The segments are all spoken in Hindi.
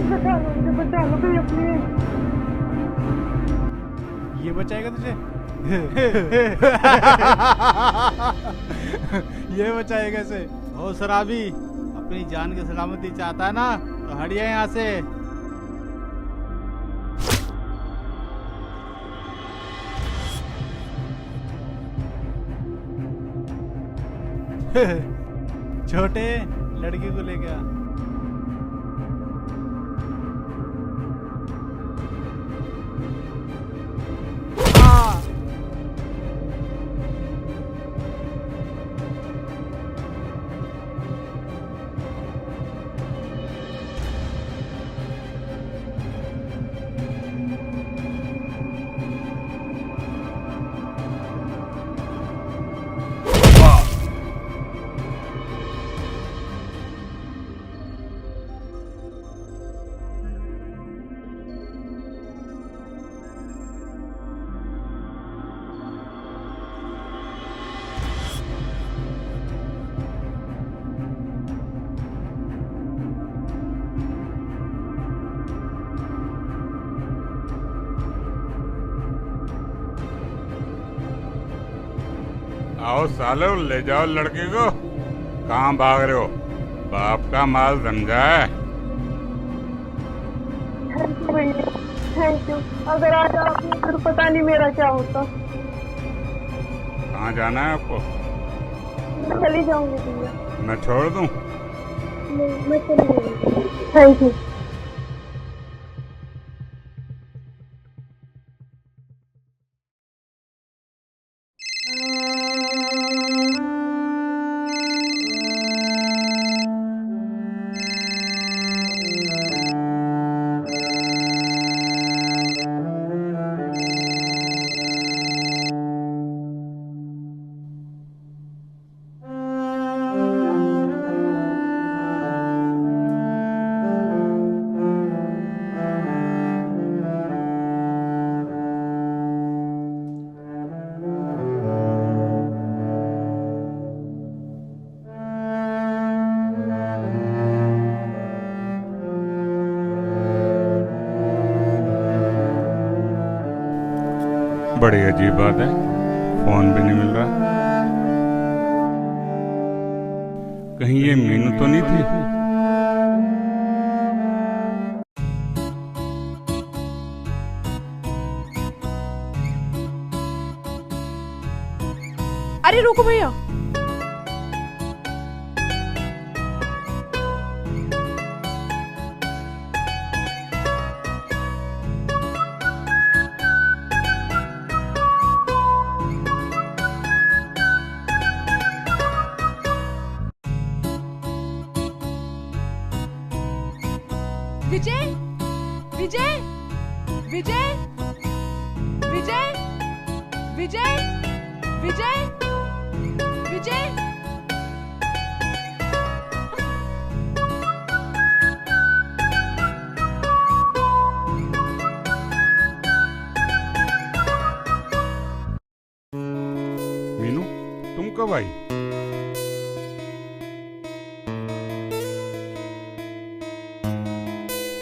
बचा लो भैया प्लीज। ये बचाएगा तुझे? ये बचाएगा इसे? ओ शराबी, अपनी जान की सलामती चाहता है ना तो हटिए यहाँ से। छोटे लड़की को लेके आ। आओ सालो, ले जाओ लड़की को। कहाँ भाग रहे हो? बाप का माल समझा है। थैंक यू भैया, थैंक यू। अगर आज आप नहीं तो पता नहीं मेरा क्या होता। कहाँ जाना है आपको? मैं चली जाऊंगी भैया। मैं छोड़ दूं? नहीं, मैं चली जाऊंगी। Thank you. बड़ी अजीब बात है, फोन भी नहीं मिल रहा। कहीं ये मीनू तो नहीं थी? अरे रुको भैया, विजय विजय विजय विजय विजय विजय विजय मीनू, तुम कब आई?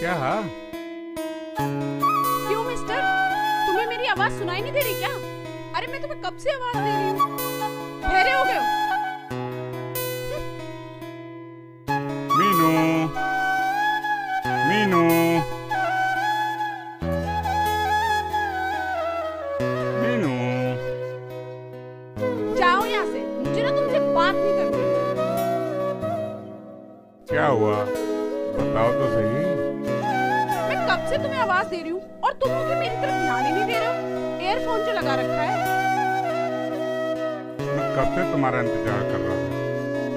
क्या? क्यों मिस्टर, तुम्हें मेरी आवाज सुनाई नहीं दे रही क्या? अरे मैं तुम्हें कब से आवाज दे रही हूँ, ठहरे हो गए हो? मीनू, मीनू, मीनू, जाओ यहाँ से, मुझे ना तुमसे बात नहीं करनी। क्या हुआ? बताओ तो सही। मैं कब से तुम्हें आवाज दे रही हूँ और तुम मुझे मेरी तरफ ध्यान ही नहीं दे रहे हो। एयरफोन जो लगा रखा है। मैं कब से तुम्हारा इंतजार कर रहा था।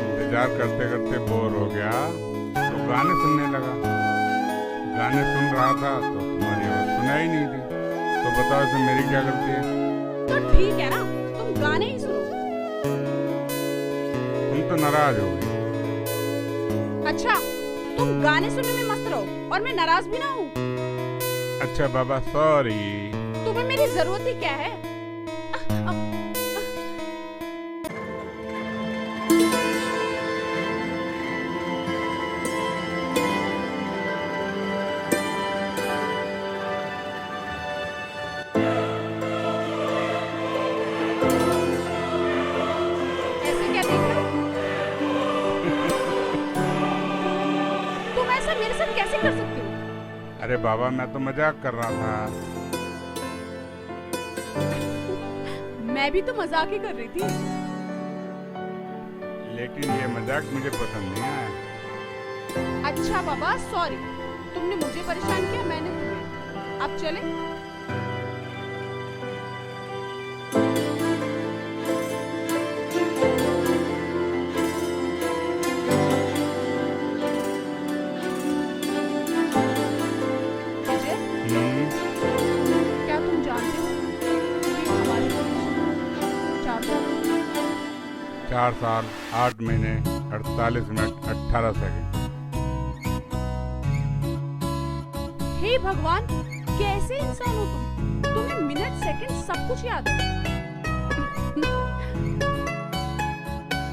इंतजार करते करते बोर हो गया तो गाने सुनने लगा। गाने सुन रहा था तो तुम्हारी आवाज सुनाई नहीं दी। तो बताओ इसमें मेरी क्या गलती है? तो ठीक है ना, तुम गाने ही सुनो। तुम तो नाराज हो गई। अच्छा, तुम गाने सुनने में मस्त रहो और मैं नाराज भी ना हूँ। अच्छा बाबा, सॉरी। तुम्हें मेरी जरूरत ही क्या है? सब कैसे कर सकते हो? अरे बाबा, मैं तो मजाक कर रहा था। मैं भी तो मजाक ही कर रही थी। लेकिन ये मजाक मुझे पसंद नहीं आया। अच्छा बाबा, सॉरी, तुमने मुझे परेशान किया, मैंने तुम्हें। अब चले? विजय, क्या तुम जानते हो कि हमारी रिलेशन 4 साल हो गए? 4 साल 8 महीने 48 मिनट 18 सेकंड। हे भगवान, कैसे इंसान हो तुम? तुम्हें मिनट सेकंड सब कुछ याद है।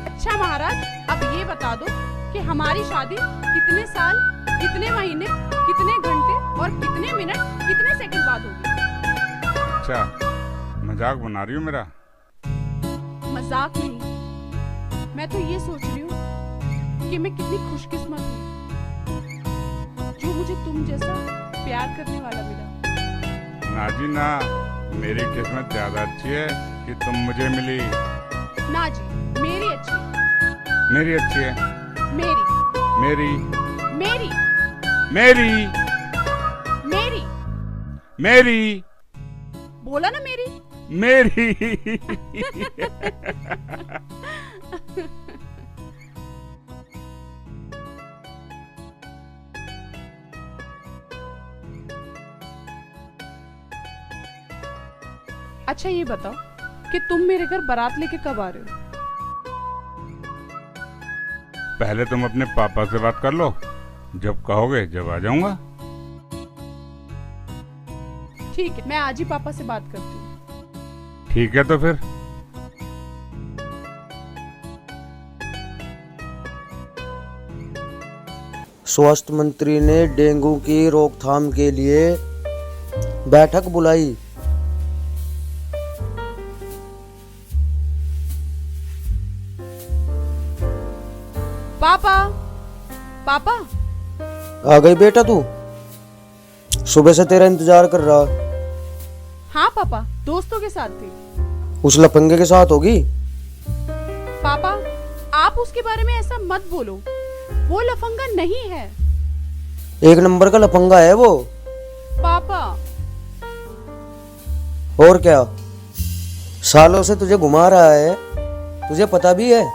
अच्छा महाराज, अब ये बता दो कि हमारी शादी कितने साल, कितने महीने, कितने घंटे और कितने मिनट, कितने सेकंड बाद होगी? अच्छा, मजाक बना रही हो मेरा? मजाक नहीं, मैं तो ये सोच रही हूँ कि मैं कितनी खुशकिस्मत हूँ जो मुझे तुम जैसा प्यार करने वाला मिला। ना जी ना, मेरी किस्मत ज्यादा अच्छी है कि तुम मुझे मिली। ना जी, मेरी अच्छी, मेरी अच्छी है। मेरी, मेरी मेरी, मेरी मेरी, मेरी बोला ना मेरी। मेरी अच्छा ये बताओ कि तुम मेरे घर बारात लेके कब आ रहे हो? पहले तुम अपने पापा से बात कर लो, जब कहोगे जब आ जाऊंगा। ठीक है, मैं आज ही पापा से बात करती हूँ। ठीक है तो फिर। स्वास्थ्य मंत्री ने डेंगू की रोकथाम के लिए बैठक बुलाई। पापा, पापा, आ गई बेटा तू? सुबह से तेरा इंतजार कर रहा। हाँ पापा, दोस्तों के साथ थी। उस लफंगे के साथ होगी? पापा, आप उसके बारे में ऐसा मत बोलो, वो लफंगा नहीं है। एक नंबर का लफंगा है वो। पापा, और क्या, सालों से तुझे घुमा रहा है, तुझे पता भी है?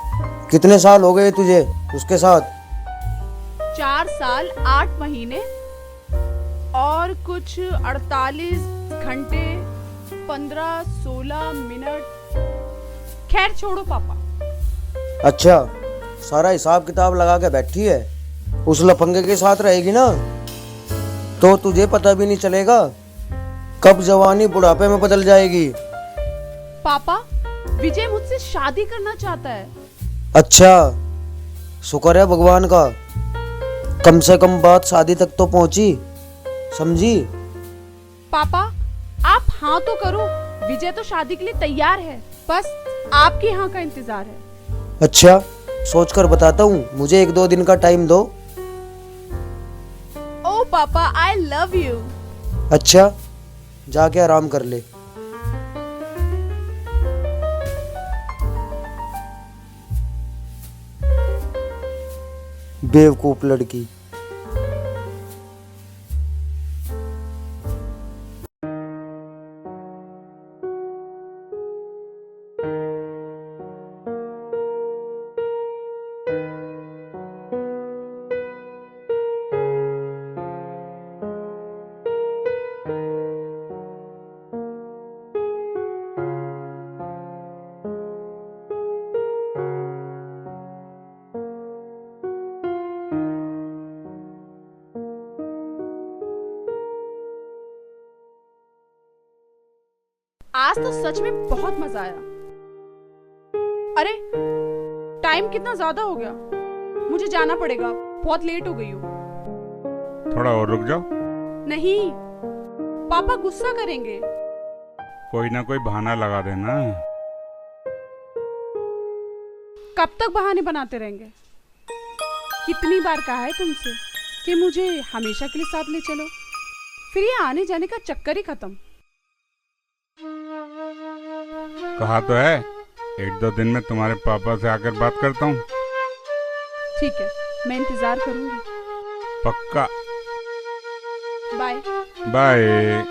कितने साल हो गए तुझे उसके साथ? 4 साल 8 महीने और कुछ 48 घंटे 15-16 मिनट। खैर छोड़ो पापा। अच्छा, सारा हिसाब किताब लगा के बैठी है। उस लफंगे के साथ रहेगी ना तो तुझे पता भी नहीं चलेगा कब जवानी बुढ़ापे में बदल जाएगी। पापा, विजय मुझसे शादी करना चाहता है। अच्छा, शुक्र है भगवान का, कम से कम बात शादी तक तो पहुंची, समझी? पापा, आप हाँ तो करो, विजय तो शादी के लिए तैयार है, बस आपकी हाँ का इंतजार है। अच्छा, सोचकर बताता हूँ, मुझे 1-2 दिन का टाइम दो। ओ पापा, आई लव यू। अच्छा, जाके आराम कर ले। बेवकूफ लड़की। आज तो सच में बहुत मजा आया। अरे टाइम कितना ज्यादा हो गया, मुझे जाना पड़ेगा, बहुत लेट हो गई हूँ। थोड़ा और रुक जाओ। नहीं, पापा गुस्सा करेंगे। कोई ना कोई बहाना लगा देना। कब तक बहाने बनाते रहेंगे? कितनी बार कहा है तुमसे कि मुझे हमेशा के लिए साथ ले चलो, फिर ये आने जाने का चक्कर ही खत्म। कहा तो है 1-2 दिन में तुम्हारे पापा से आकर बात करता हूँ। ठीक है, मैं इंतजार करूंगी। पक्का। बाय। बाय।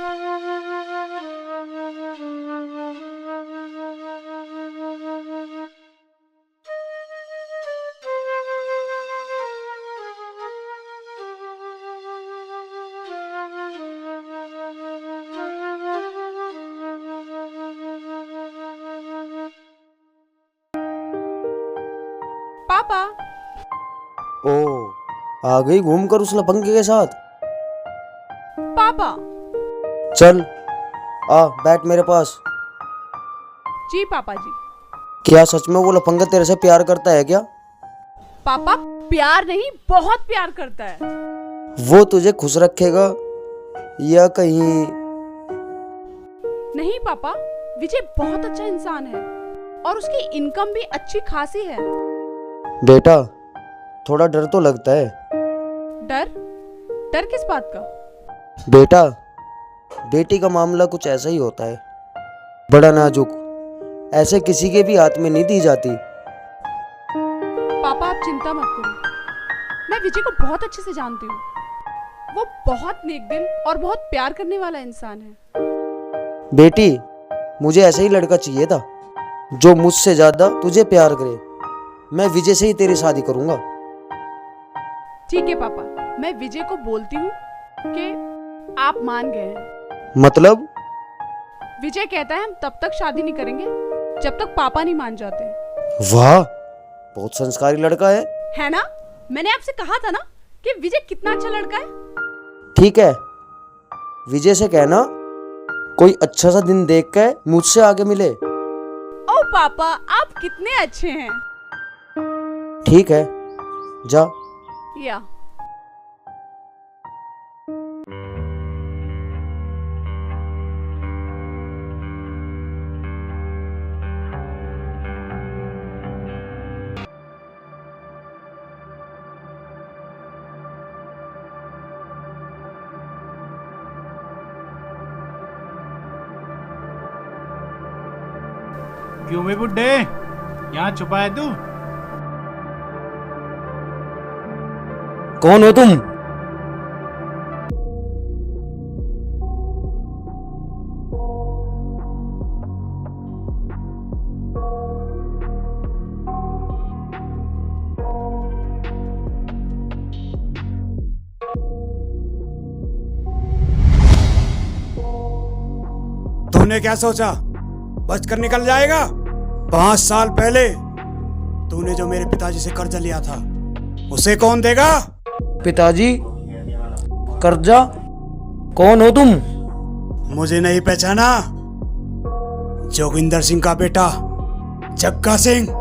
पापा। ओ, आ गई घूम कर उस लफंगे के साथ। पापा। चल आ बैठ मेरे पास। जी पापा जी। क्या सच में वो लफंगा तेरे से प्यार करता है क्या? पापा प्यार नहीं, बहुत प्यार करता है। वो तुझे खुश रखेगा या कहीं? नहीं पापा, विजय बहुत अच्छा इंसान है और उसकी इनकम भी अच्छी खासी है। बेटा थोड़ा डर तो लगता है। डर? डर किस बात का? बेटा बेटी का मामला कुछ ऐसा ही होता है, बड़ा नाजुक, ऐसे किसी के भी हाथ में नहीं दी जाती। पापा आप चिंता मत करो, मैं विजय को बहुत अच्छे से जानती हूँ। वो बहुत नेक दिल और बहुत प्यार करने वाला इंसान है। बेटी मुझे ऐसा ही लड़का चाहिए था जो मुझसे ज्यादा तुझे प्यार करे। मैं विजय से ही तेरी शादी करूंगा। ठीक है पापा, मैं विजय को बोलती हूँ कि आप मान गए हैं। मतलब? विजय कहता है हम तब तक शादी नहीं करेंगे जब तक पापा नहीं मान जाते। वाह, बहुत संस्कारी लड़का है ना? मैंने आपसे कहा था ना कि विजय कितना अच्छा लड़का है। ठीक है, विजय से कहना कोई अच्छा सा दिन देख के मुझसे आगे मिले। ओ पापा आप कितने अच्छे हैं। ठीक है, जा। या क्यों बे बुड्ढे, यहाँ छुपा है तू? कौन हो तुम? तूने क्या सोचा बचकर निकल जाएगा? 5 साल पहले तूने जो मेरे पिताजी से कर्जा लिया था उसे कौन देगा? पिताजी? कर्जा? कौन हो तुम? मुझे नहीं पहचाना? जोगिंदर सिंह का बेटा जग्गा सिंह।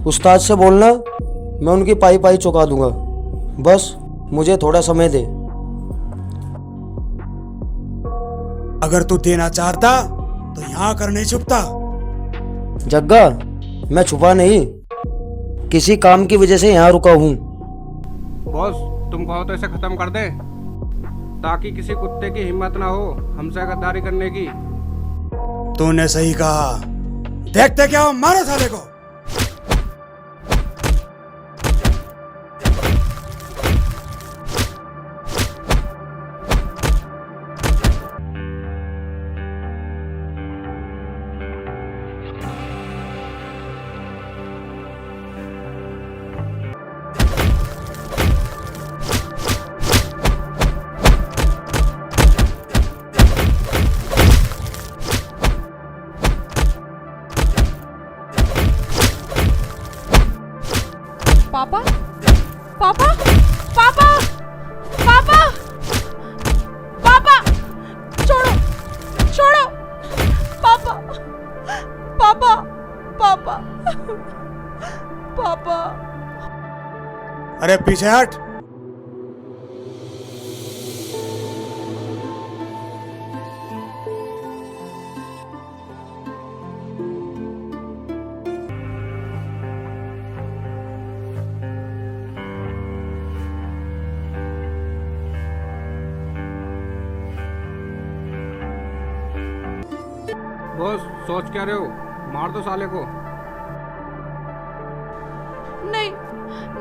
उस्ताद से बोलना मैं उनकी पाई पाई चुका दूंगा, बस मुझे थोड़ा समय दे। अगर तू देना चाहता तो यहाँ कर नहीं छुपता। जग्गा, मैं छुपा नहीं, किसी काम की वजह से यहाँ रुका हूँ। बॉस तुम कहो तो इसे खत्म कर दे ताकि किसी कुत्ते की हिम्मत ना हो हमसे गद्दारी करने की। तूने सही कहा। देखते क्या हो, मारो साले को। पापा पापा पापा पापा पापा छोड़ो छोड़ो पापा पापा पापा पापा अरे पीछे हट। बॉस सोच क्या रहे हो? मार दो साले को। नहीं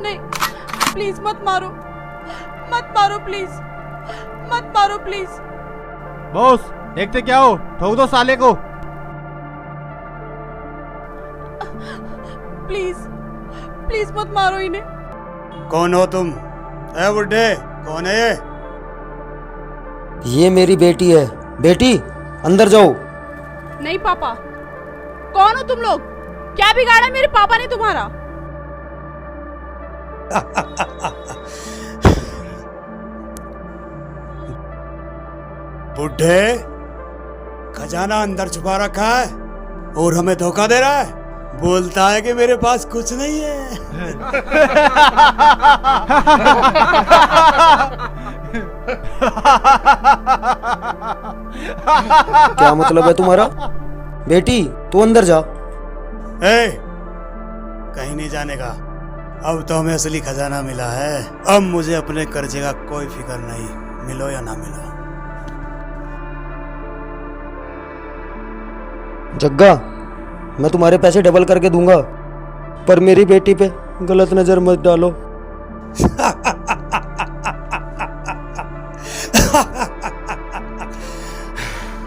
नहीं, प्लीज मत मारो, मत मारो प्लीज, मत मारो प्लीज। बॉस देखते क्या हो, ठोक दो साले को। प्लीज प्लीज मत मारो इन्हें। कौन हो तुम? ए बुड्ढे, कौन है ये? ये मेरी बेटी है। बेटी अंदर जाओ। नहीं पापा, कौन हो तुम लोग? क्या बिगाड़ा मेरे पापा ने तुम्हारा? बुड्ढे, खजाना अंदर छुपा रखा है और हमें धोखा दे रहा है। बोलता है कि मेरे पास कुछ नहीं है। क्या मतलब है तुम्हारा? बेटी तू अंदर जा। ए, कहीं नहीं जाने का। अब तो हमें असली खजाना मिला है। अब मुझे अपने कर्जे का कोई फिक्र नहीं, मिलो या ना मिलो। जग्गा, मैं तुम्हारे पैसे डबल करके दूंगा, पर मेरी बेटी पे गलत नजर मत डालो।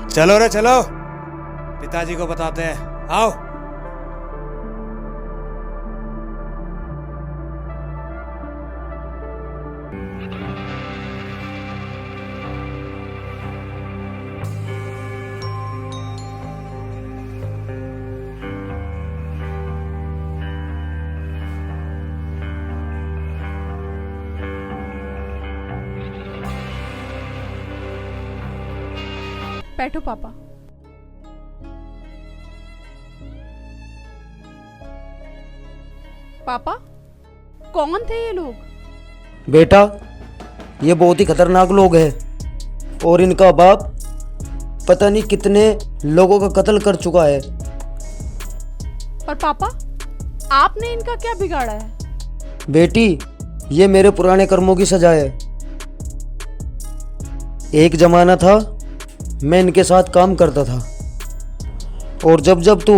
चलो रे चलो, पिताजी को बताते हैं। आओ। बैठो पापा। पापा, कौन थे ये लोग? बेटा, ये बहुत ही खतरनाक लोग हैं और इनका बाप पता नहीं कितने लोगों का कत्ल कर चुका है। पर पापा, आपने इनका क्या बिगाड़ा है? बेटी, ये मेरे पुराने कर्मों की सजा है। एक जमाना था मैं इनके साथ काम करता था और जब जब तू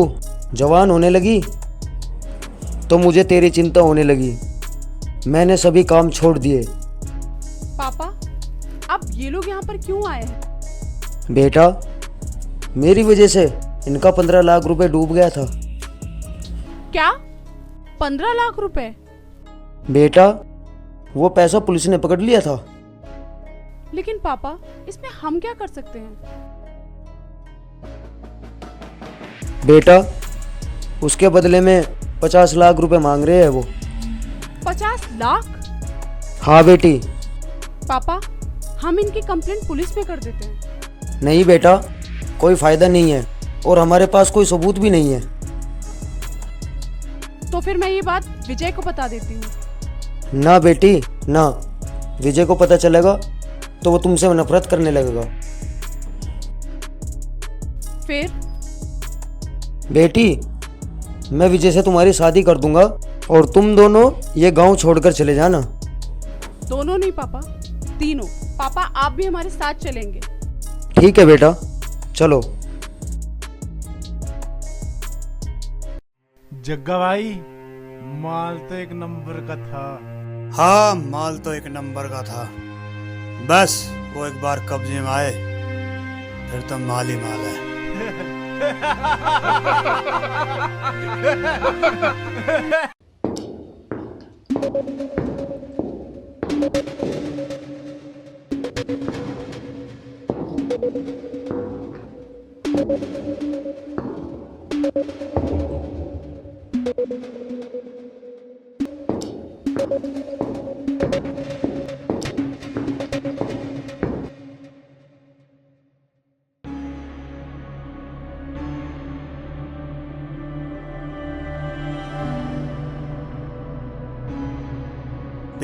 जवान होने लगी तो मुझे तेरी चिंता होने लगी। मैंने सभी काम छोड़ दिए। पापा, अब ये लोग यहाँ पर क्यों आए हैं? बेटा, मेरी वजह से इनका 15 लाख रुपए डूब गया था। क्या? 15 लाख रुपए? बेटा, वो पैसा पुलिस ने पकड़ लिया था। लेकिन पापा, इसमें हम क्या कर सकते हैं? बेटा, उसके बदले में 50 लाख रुपए मांग रहे हैं वो। 50 लाख? हाँ बेटी। पापा, हम इनकी कंप्लेंट पुलिस में कर देते हैं। नहीं बेटा, कोई फायदा नहीं है और हमारे पास कोई सबूत भी नहीं है। तो फिर मैं ये बात विजय को बता देती हूँ। ना बेटी ना, विजय को पता चलेगा तो वो तुमसे नफरत करने लगेगा। फिर? बेटी, मैं विजय से तुम्हारी शादी कर दूंगा और तुम दोनों ये गांव छोड़कर चले जाना। दोनों नहीं पापा, तीनों। पापा, आप भी हमारे साथ चलेंगे। ठीक है बेटा, चलो। जग्गा भाई, माल तो एक नंबर का था। हाँ, माल तो एक नंबर का था। बस वो एक बार कब्जे में आए फिर तो माल ही माल है।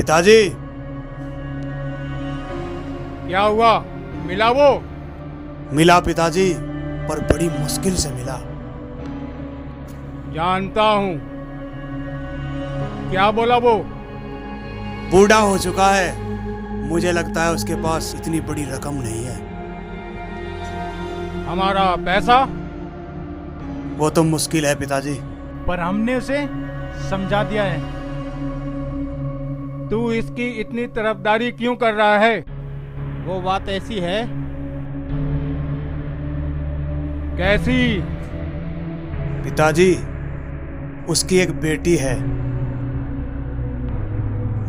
पिताजी, क्या हुआ? मिला वो? मिला पिताजी, पर बड़ी मुश्किल से मिला। जानता हूँ। क्या बोला वो? बूढ़ा हो चुका है, मुझे लगता है उसके पास इतनी बड़ी रकम नहीं है। हमारा पैसा? वो तो मुश्किल है पिताजी। पर हमने उसे समझा दिया है। तू इसकी इतनी तरफदारी क्यों कर रहा है? वो बात ऐसी है। कैसी? पिताजी, उसकी एक बेटी है,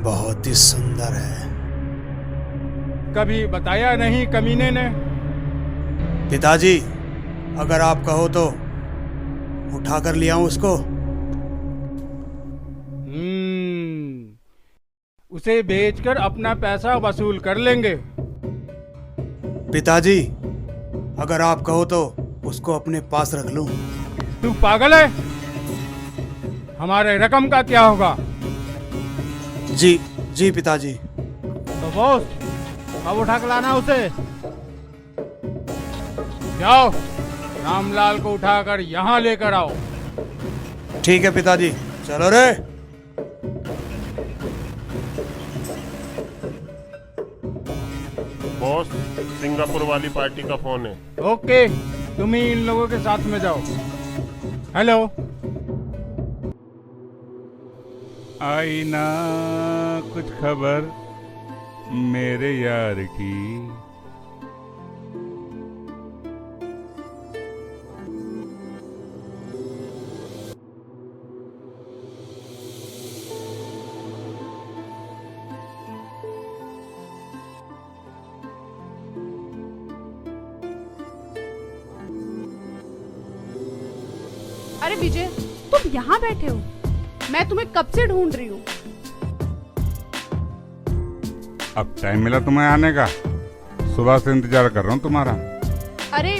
बहुत ही सुंदर है। कभी बताया नहीं कमीने ने? पिताजी, अगर आप कहो तो उठा कर ले आऊं उसको। उसे बेचकर अपना पैसा वसूल कर लेंगे। पिताजी, अगर आप कहो तो उसको अपने पास रख लूं। तू पागल है? हमारे रकम का क्या होगा? जी जी पिताजी। तो बॉस, अब उठा के लाना उसे। जाओ, रामलाल को उठाकर यहाँ लेकर आओ। ठीक है पिताजी, चलो रे। बॉस, सिंगापुर वाली पार्टी का फोन है। ओके, तुम ही इन लोगों के साथ में जाओ। हेलो। आई ना कुछ खबर मेरे यार की? अरे विजय, तुम यहाँ बैठे हो? मैं तुम्हें कब से ढूंढ रही हूँ। अब टाइम मिला तुम्हें आने का? सुबह से इंतजार कर रहा हूँ तुम्हारा। अरे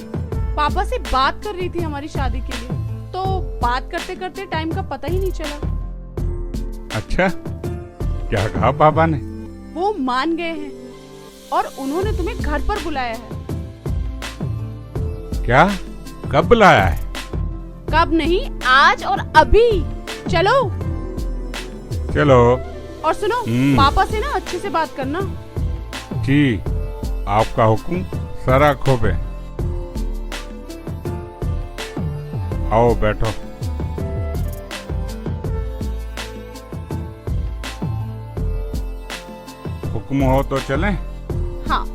पापा से बात कर रही थी हमारी शादी के लिए, तो बात करते करते टाइम का पता ही नहीं चला। अच्छा, क्या कहा पापा ने? वो मान गए हैं और उन्होंने तुम्हें घर पर बुलाया है। क्या? कब बुलाया है? कब नहीं, आज और अभी। चलो चलो। और सुनो, पापा से ना अच्छे से बात करना। जी, आपका हुक्म सर आंखों पे। आओ बैठो। हुक्म हो तो चलें? हाँ।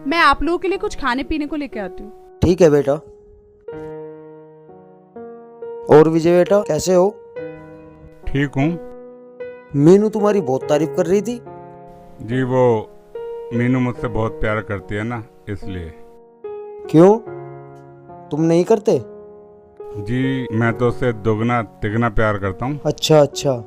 मैं आप लोगों के लिए कुछ खाने पीने को लेके आती हूँ। ठीक है बेटा। और विजय बेटा, कैसे हो? ठीक हूँ। मीनू तुम्हारी बहुत तारीफ कर रही थी। जी, वो मीनू मुझसे बहुत प्यार करती है ना, इसलिए। क्यों, तुम नहीं करते? जी, मैं तो उससे दोगुना तिगुना प्यार करता हूँ। अच्छा अच्छा।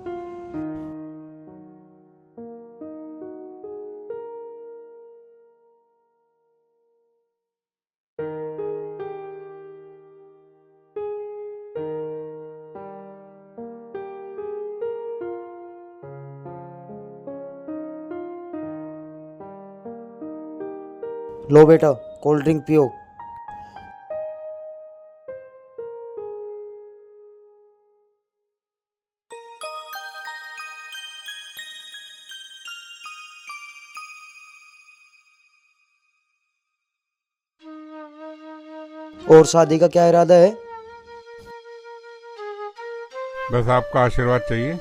लो बेटा, कोल्ड ड्रिंक पियो। और शादी का क्या इरादा है? बस आपका आशीर्वाद चाहिए।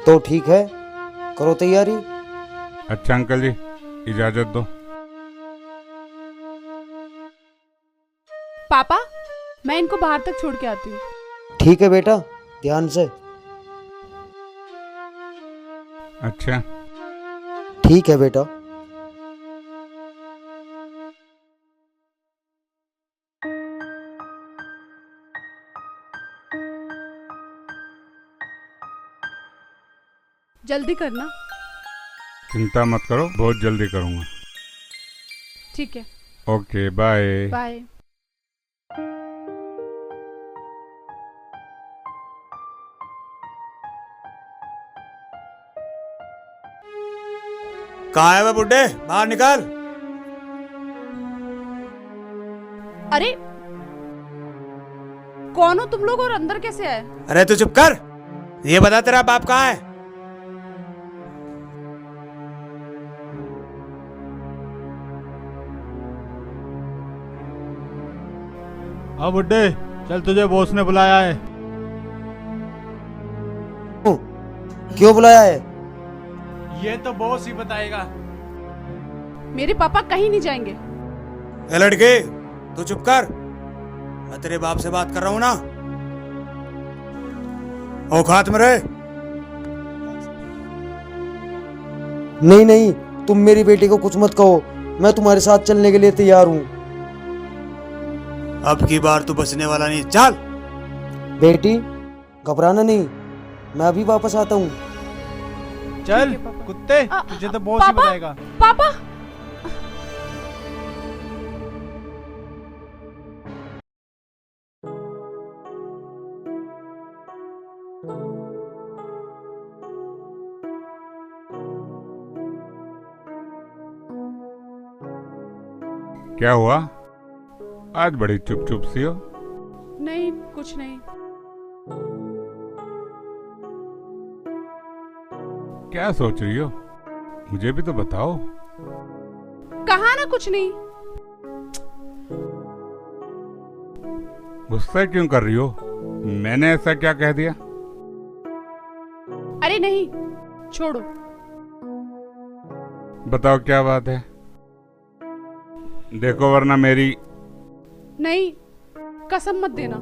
तो ठीक है, करो तैयारी। अच्छा अंकल जी, इजाजत दो। पापा, मैं इनको बाहर तक छोड़ के आती हूँ। ठीक है बेटा, ध्यान से। अच्छा। ठीक है बेटा। जल्दी करना। चिंता मत करो, बहुत जल्दी करूँगा। ठीक है, ओके बाय। बाय। कहाँ है वह बुड्ढे? बाहर निकाल। अरे कौन हो तुम लोग और अंदर कैसे आए? अरे तू चुप कर, ये बता तेरा बाप कहाँ है? हाँ बुड्ढे, चल तुझे बॉस ने बुलाया है। क्यों बुलाया है? ये तो बॉस ही बताएगा। मेरे पापा कहीं नहीं जाएंगे। ए लड़के, तू चुप कर, मैं तेरे बाप से बात कर रहा हूं ना। औकात में रहे। नहीं नहीं, तुम मेरी बेटी को कुछ मत कहो, मैं तुम्हारे साथ चलने के लिए तैयार हूँ। अब की बार तू बचने वाला नहीं, चल। बेटी घबराना नहीं, मैं अभी वापस आता हूँ। चल ठीक है, पापा। कुत्ते, तुझे तो बॉस ही पापा, बताएगा। पापा। क्या हुआ? आज बड़ी चुप चुप सी हो। नहीं, कुछ नहीं। क्या सोच रही हो? मुझे भी तो बताओ। कहा ना कुछ नहीं। गुस्सा क्यों कर रही हो? मैंने ऐसा क्या कह दिया? अरे नहीं, छोड़ो। बताओ क्या बात है। देखो वरना मेरी। नहीं, कसम मत देना।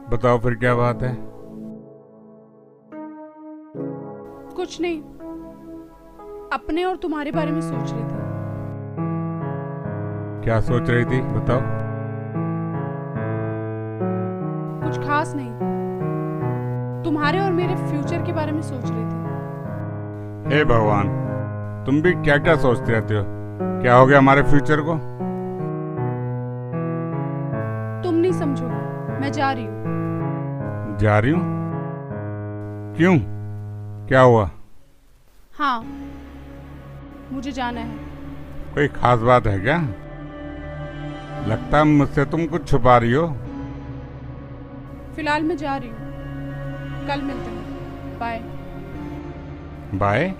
बताओ फिर क्या बात है। कुछ नहीं, अपने और तुम्हारे बारे में सोच रही थी। क्या सोच रही थी बताओ। कुछ खास नहीं, तुम्हारे और मेरे फ्यूचर के बारे में सोच रही थी। हे भगवान, तुम भी क्या क्या सोचते रहते हो। क्या हो गया हमारे फ्यूचर को? तुम नहीं समझोगे, मैं जा रही हूँ। जा रही हूँ? क्यों, क्या हुआ? हाँ, मुझे जाना है। कोई खास बात है क्या? लगता है मुझसे तुम कुछ छुपा रही हो। फिलहाल मैं जा रही हूँ, कल मिलते हैं। बाय। बाय।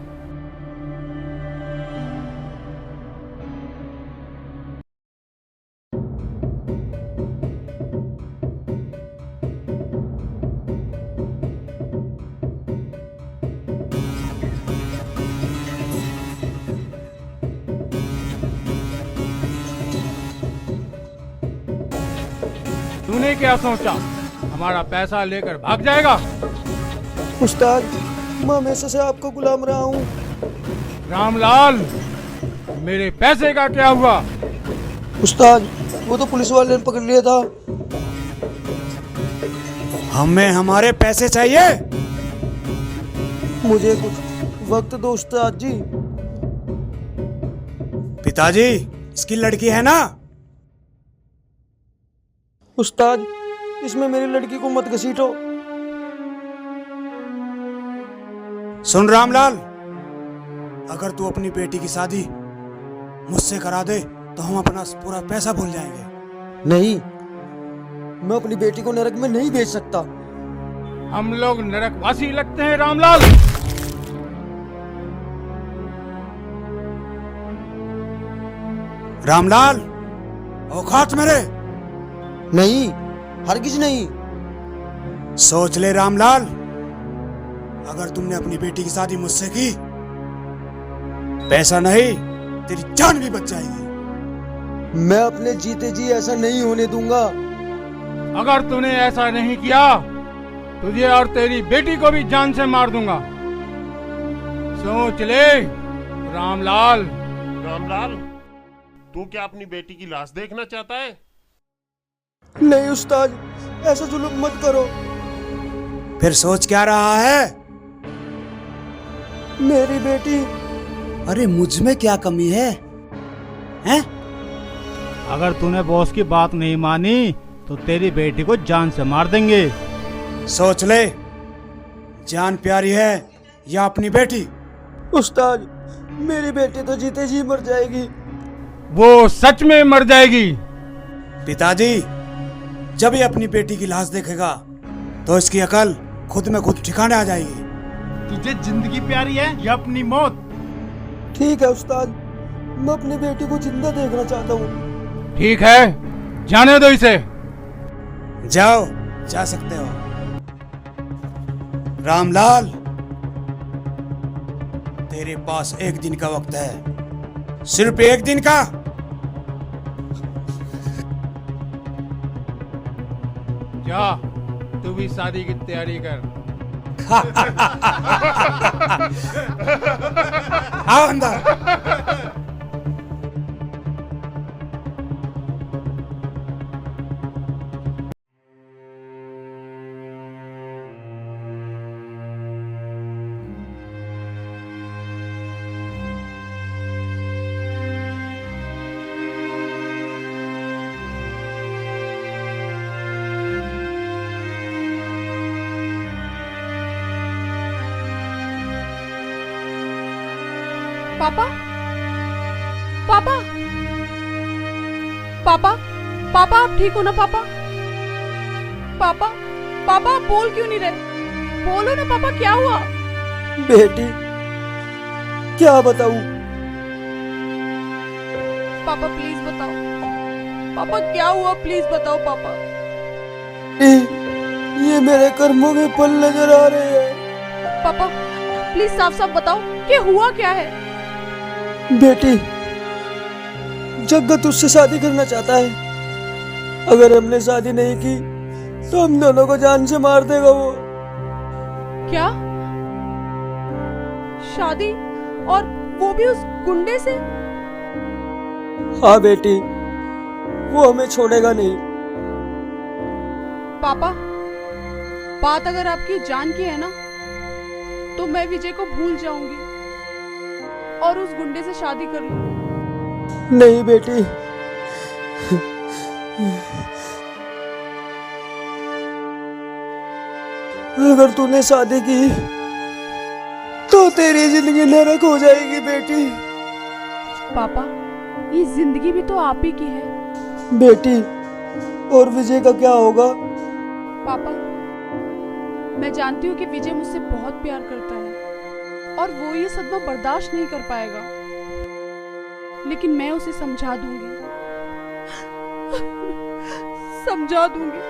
तूने क्या सोचा, हमारा पैसा लेकर भाग जाएगा? उस्ताद, मैं हमेशा से आपका गुलाम रहा हूँ। रामलाल, मेरे पैसे का क्या हुआ? उस्ताद, वो तो पुलिस वाले ने पकड़ लिया था। हमें हमारे पैसे चाहिए। मुझे कुछ वक्त दो उस्ताद जी। पिताजी, इसकी लड़की है ना? उस्ताद, इसमें मेरी लड़की को मत घसीटो। सुन रामलाल, अगर तू अपनी बेटी की शादी मुझसे करा दे तो हम अपना पूरा पैसा भूल जाएंगे। नहीं, मैं अपनी बेटी को नरक में नहीं भेज सकता। हम लोग नरकवासी लगते हैं रामलाल। रामलाल, औकात मेरे। नहीं, हरगिज नहीं। सोच ले रामलाल, अगर तुमने अपनी बेटी की शादी मुझसे की, पैसा नहीं तेरी जान भी बच जाएगी। मैं अपने जीते जी ऐसा नहीं होने दूंगा। अगर तूने ऐसा नहीं किया, तुझे और तेरी बेटी को भी जान से मार दूंगा। सोच ले रामलाल। रामलाल, तू क्या अपनी बेटी की लाश देखना चाहता है? नहीं उस्ताद, ऐसा जुल्म मत करो। फिर सोच क्या रहा है? मेरी बेटी। अरे मुझ में क्या कमी है? हैं? अगर तूने बॉस की बात नहीं मानी तो तेरी बेटी को जान से मार देंगे। सोच ले, जान प्यारी है या अपनी बेटी? उस्ताद, मेरी बेटी तो जीते जी मर जाएगी। वो सच में मर जाएगी। पिताजी, जब ये अपनी बेटी की लाश देखेगा तो इसकी अकल खुद में खुद ठिकाने आ जाएगी। तुझे जिंदगी प्यारी है या अपनी मौत? ठीक है उस्ताद, मैं अपनी बेटी को जिंदा देखना चाहता हूँ। ठीक है, जाने दो इसे। जाओ, जा सकते हो। रामलाल, तेरे पास 1 दिन का वक्त है, सिर्फ 1 दिन का। जा, तू भी शादी की तैयारी कर। आओ अंदर। पापा, पापा, पापा, पापा आप ठीक हो ना पापा? पापा, पापा आप बोल क्यों नहीं रहे? बोलो ना पापा, क्या हुआ? बेटी, क्या बताऊं? पापा प्लीज बताओ, पापा क्या हुआ, प्लीज बताओ पापा। ये मेरे कर्मों के फल नजर आ रहे हैं। पापा प्लीज साफ साफ बताओ कि हुआ क्या है? बेटी, जग्गत उससे शादी करना चाहता है। अगर हमने शादी नहीं की तो हम दोनों को जान से मार देगा वो। क्या? शादी? और वो भी उस गुंडे से? हाँ बेटी, वो हमें छोड़ेगा नहीं। पापा, बात अगर आपकी जान की है ना तो मैं विजय को भूल जाऊंगी और उस गुंडे से शादी कर लूंगी। नहीं बेटी, अगर तूने शादी की तो तेरी जिंदगी नरक हो जाएगी बेटी। पापा, ये जिंदगी भी तो आप ही की है। बेटी, और विजय का क्या होगा? पापा, मैं जानती हूँ कि विजय मुझसे बहुत प्यार करता है और वो ये सदमा बर्दाश्त नहीं कर पाएगा, लेकिन मैं उसे समझा दूंगी, समझा दूंगी।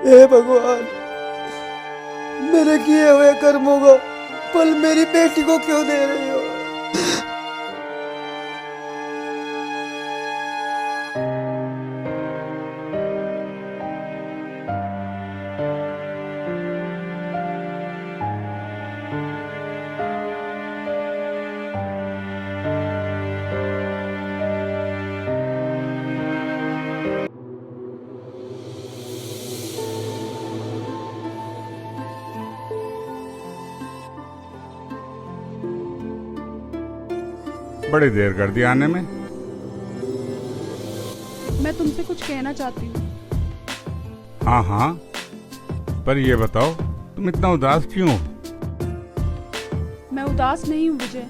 हे भगवान, मेरे किए हुए कर्मों का फल मेरी बेटी को क्यों दे रही हो? बड़ी देर कर दी आने में। मैं तुमसे कुछ कहना चाहती हूँ। हाँ हाँ, पर ये बताओ तुम इतना उदास क्यों हो? मैं उदास नहीं हूँ विजय,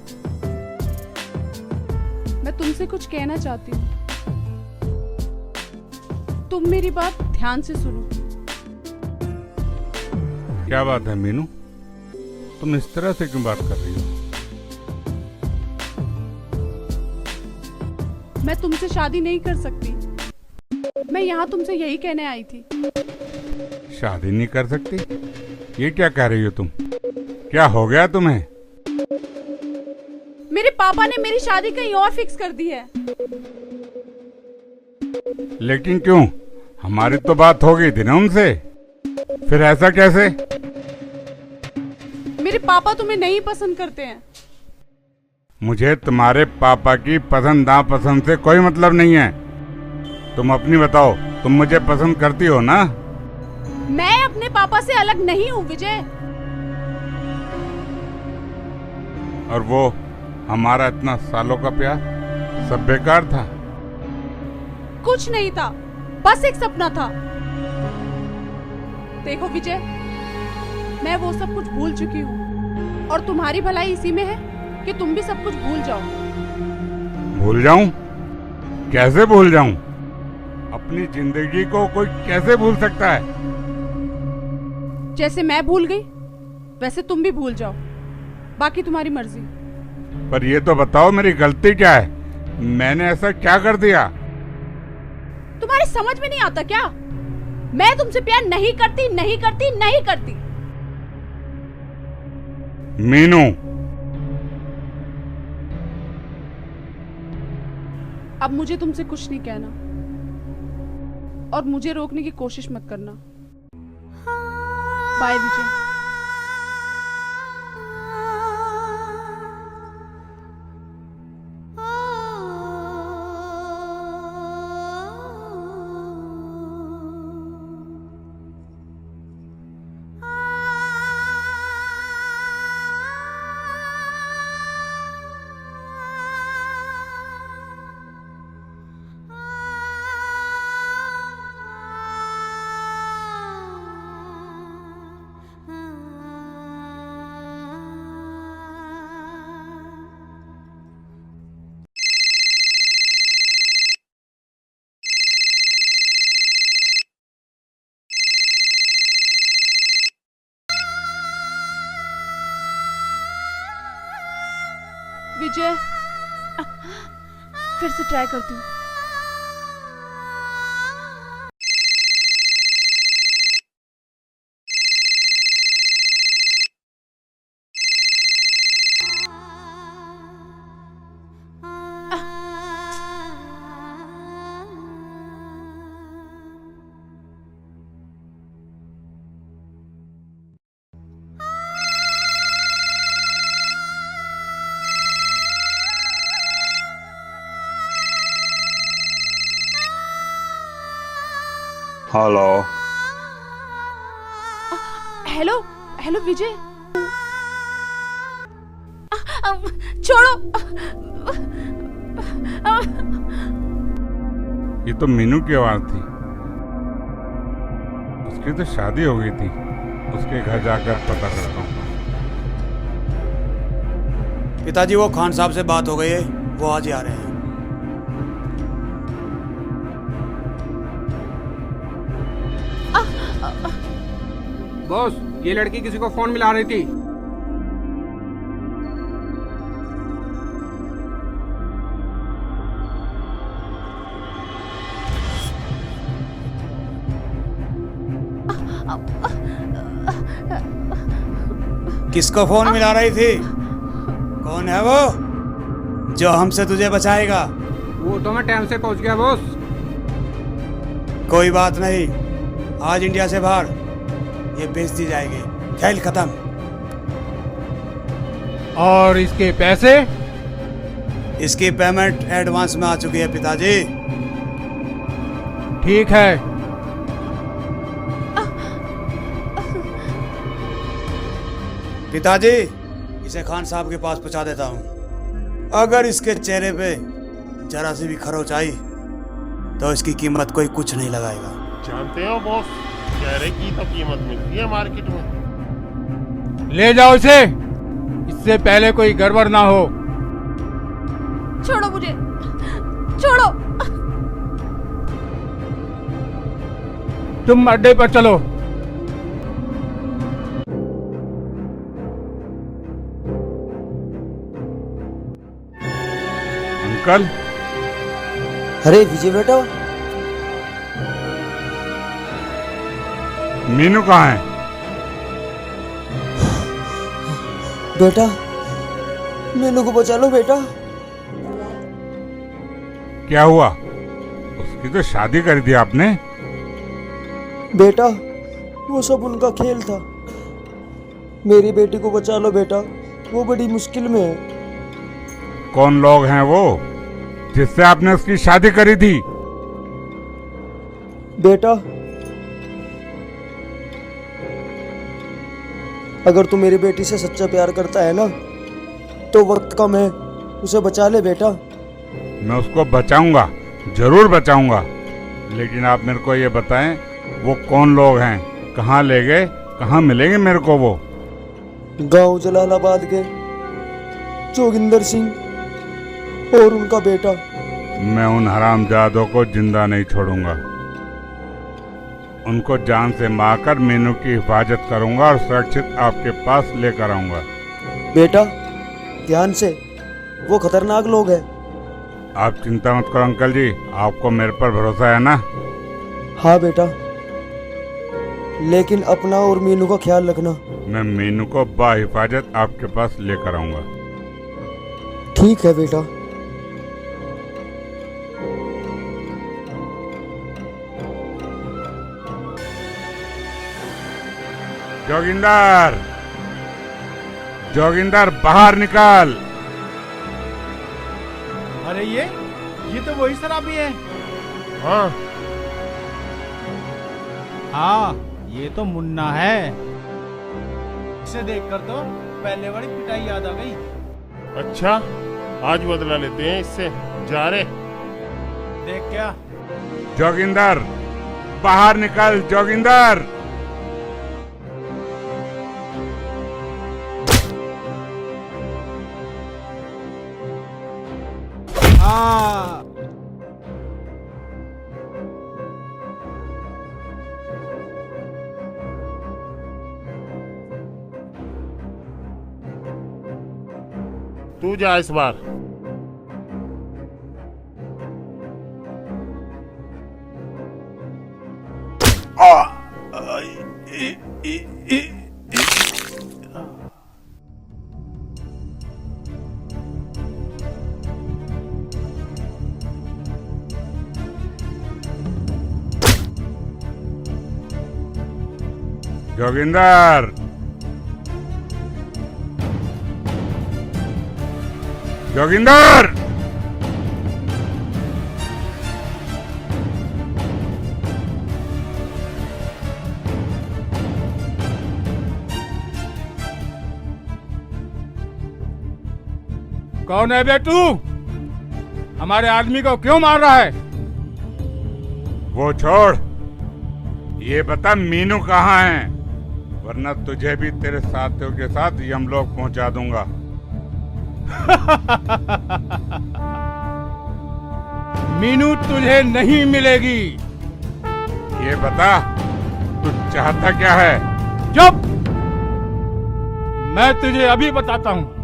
मैं तुमसे कुछ कहना चाहती हूँ। तुम मेरी बात ध्यान से सुनो। क्या बात है मीनू, तुम इस तरह से क्यों बात कर रही हो? मैं तुमसे शादी नहीं कर सकती। मैं यहाँ तुमसे यही कहने आई थी। शादी नहीं कर सकती? ये क्या कह रही हो तुम? क्या हो गया तुम्हें? मेरे पापा ने मेरी शादी कहीं और फिक्स कर दी है। लेकिन क्यों? हमारी तो बात हो गई थी ना उनसे, फिर ऐसा कैसे? मेरे पापा तुम्हें नहीं पसंद करते हैं। मुझे तुम्हारे पापा की पसंद नापसंद से कोई मतलब नहीं है। तुम अपनी बताओ, तुम मुझे पसंद करती हो ना? मैं अपने पापा से अलग नहीं हूँ विजय। और वो हमारा इतना सालों का प्यार सब बेकार था। कुछ नहीं था, बस एक सपना था। देखो विजय, मैं वो सब कुछ भूल चुकी हूँ और तुम्हारी भलाई इसी में है कि तुम भी सब कुछ भूल जाओ। भूल जाऊं? कैसे भूल जाऊं? अपनी जिंदगी को कोई कैसे भूल सकता है? जैसे मैं भूल गई वैसे तुम भी भूल जाओ, बाकी तुम्हारी मर्जी। पर ये तो बताओ मेरी गलती क्या है? मैंने ऐसा क्या कर दिया? तुम्हारी समझ में नहीं आता क्या? मैं तुमसे प्यार नहीं करती, नहीं करती, नहीं करती। मीनू, अब मुझे तुमसे कुछ नहीं कहना और मुझे रोकने की कोशिश मत करना। बाय विजय। विजय, फिर से ट्राई करती हूँ। हेलो। हेलो हेलो विजय, छोड़ो। ये तो मीनू की आवाज थी। उसकी तो शादी हो गई थी। उसके घर जाकर पता करता हूँ। पिताजी, वो खान साहब से बात हो गई है, वो आज ही आ रहे हैं। बॉस, ये लड़की किसी को फोन मिला रही थी। किसको फोन मिला रही थी? कौन है वो जो हमसे तुझे बचाएगा? वो तो मैं टाइम से पहुंच गया बॉस। कोई बात नहीं, आज इंडिया से बाहर ये बेच दी जाएगी। खेल खत्म। और इसके पैसे? इसकी पेमेंट एडवांस में आ चुकी है पिताजी। ठीक है। पिताजी, इसे खान साहब के पास पहुंचा देता हूं। अगर इसके चेहरे पे जरा सी भी खरोच आई तो इसकी कीमत कोई कुछ नहीं लगाएगा। जानते हो बॉस, चेहरे की तो कीमत मिलती है मार्केट में। ले जाओ इसे, इससे पहले कोई गड़बड़ ना हो। छोड़ो मुझे, छोड़ो। तुम अड्डे पर चलो। अंकल। अरे विजय बेटा, मीनू कहाँ है? बेटा मीनू को बचा लो बेटा। क्या हुआ? उसकी तो शादी कर दी आपने। बेटा वो सब उनका खेल था। मेरी बेटी को बचा लो बेटा, वो बड़ी मुश्किल में है। कौन लोग हैं वो जिससे आपने उसकी शादी करी थी? बेटा अगर तू मेरी बेटी से सच्चा प्यार करता है ना तो वक्त कम है, उसे बचा ले बेटा। मैं उसको बचाऊंगा, जरूर बचाऊंगा, लेकिन आप मेरे को ये बताएं वो कौन लोग हैं, कहाँ ले गए, कहाँ मिलेंगे मेरे को वो? गांव जलालाबाद के जोगिंदर सिंह और उनका बेटा। मैं उन हरामजादों को जिंदा नहीं छोड़ूंगा। उनको जान से मारकर मीनू की हिफाजत करूंगा और सुरक्षित आपके पास लेकर आऊंगा। बेटा ध्यान से, वो खतरनाक लोग हैं। आप चिंता मत करो अंकल जी, आपको मेरे पर भरोसा है ना? हाँ बेटा, लेकिन अपना और मीनू का ख्याल रखना। मैं मीनू को बाहिफाजत आपके पास लेकर आऊंगा। ठीक है बेटा। जोगिंदर, जोगिंदर बाहर निकाल। अरे ये तो वही शराबी है। हाँ हाँ, ये तो मुन्ना है। इसे देखकर तो पहले वाली पिटाई याद आ गई। अच्छा, आज बदला लेते हैं इससे। जा रे। देख क्या? जोगिंदर बाहर निकल, जोगिंदर। हाँ। तू जा इस बार। जोगिंदर, जोगिंदर। कौन है बे तू? हमारे आदमी को क्यों मार रहा है? वो छोड़, ये बता मीनू कहाँ है, वरना तुझे भी तेरे साथियों के साथ यमलोक पहुंचा दूंगा। मीनू तुझे नहीं मिलेगी। ये बता तू चाहता क्या है? चुप! मैं तुझे अभी बताता हूँ।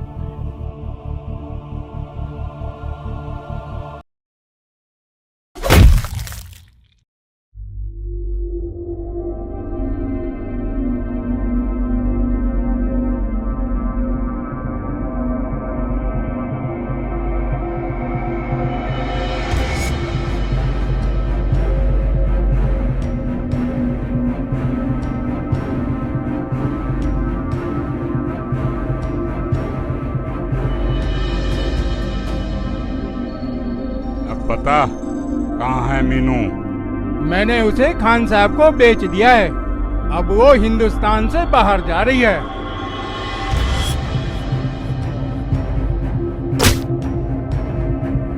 बता कहाँ है मीनू? मैंने उसे खान साहब को बेच दिया है। अब वो हिंदुस्तान से बाहर जा रही है।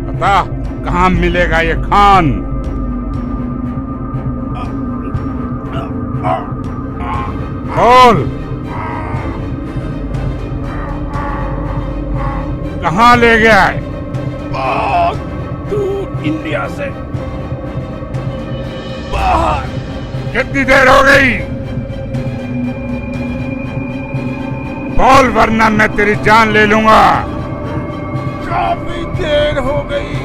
बता कहाँ मिलेगा ये खान? बोल, कहाँ ले गया है? तू इंडिया से बाहर। कितनी देर हो गई? बोल वरना मैं तेरी जान ले लूंगा। काफी देर हो गई।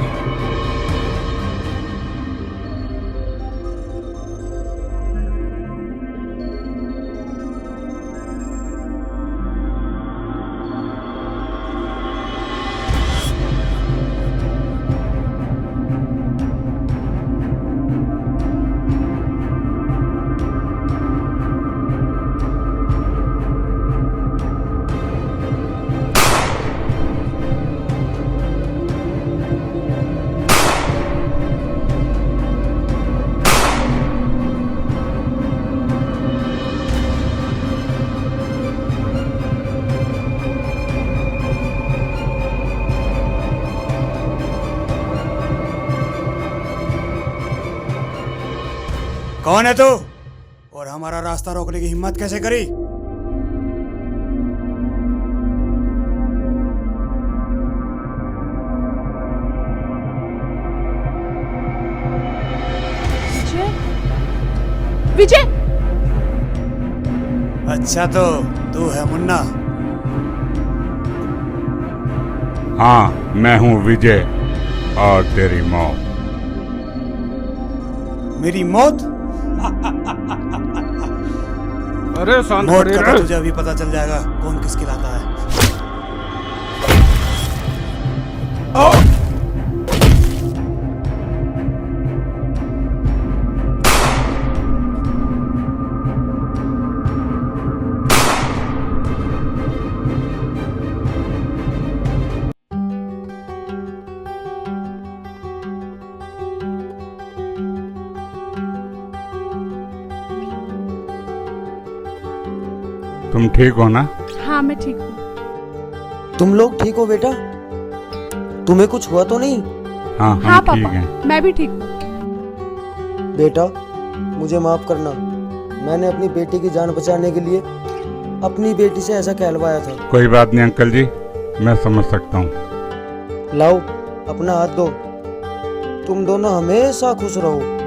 कौन है तू और हमारा रास्ता रोकने की हिम्मत कैसे करी? विजय, अच्छा तो तू है मुन्ना? हाँ, मैं हूँ विजय और तेरी मौत। मेरी मौत? अरे शांत मौत खड़े का रह। तो तुझे अभी पता चल जाएगा कौन किसकी लाता है। तुम ठीक हो ना? हाँ मैं ठीक हूँ। तुम लोग ठीक हो बेटा? तुम्हें कुछ हुआ तो नहीं? हाँ, हम हाँ ठीक पापा, हैं। मैं भी ठीक हूँ। बेटा मुझे माफ करना, मैंने अपनी बेटी की जान बचाने के लिए अपनी बेटी से ऐसा कहलवाया था। कोई बात नहीं अंकल जी, मैं समझ सकता हूँ। लाओ अपना हाथ दो, तुम दोनों हमेशा खुश रहो।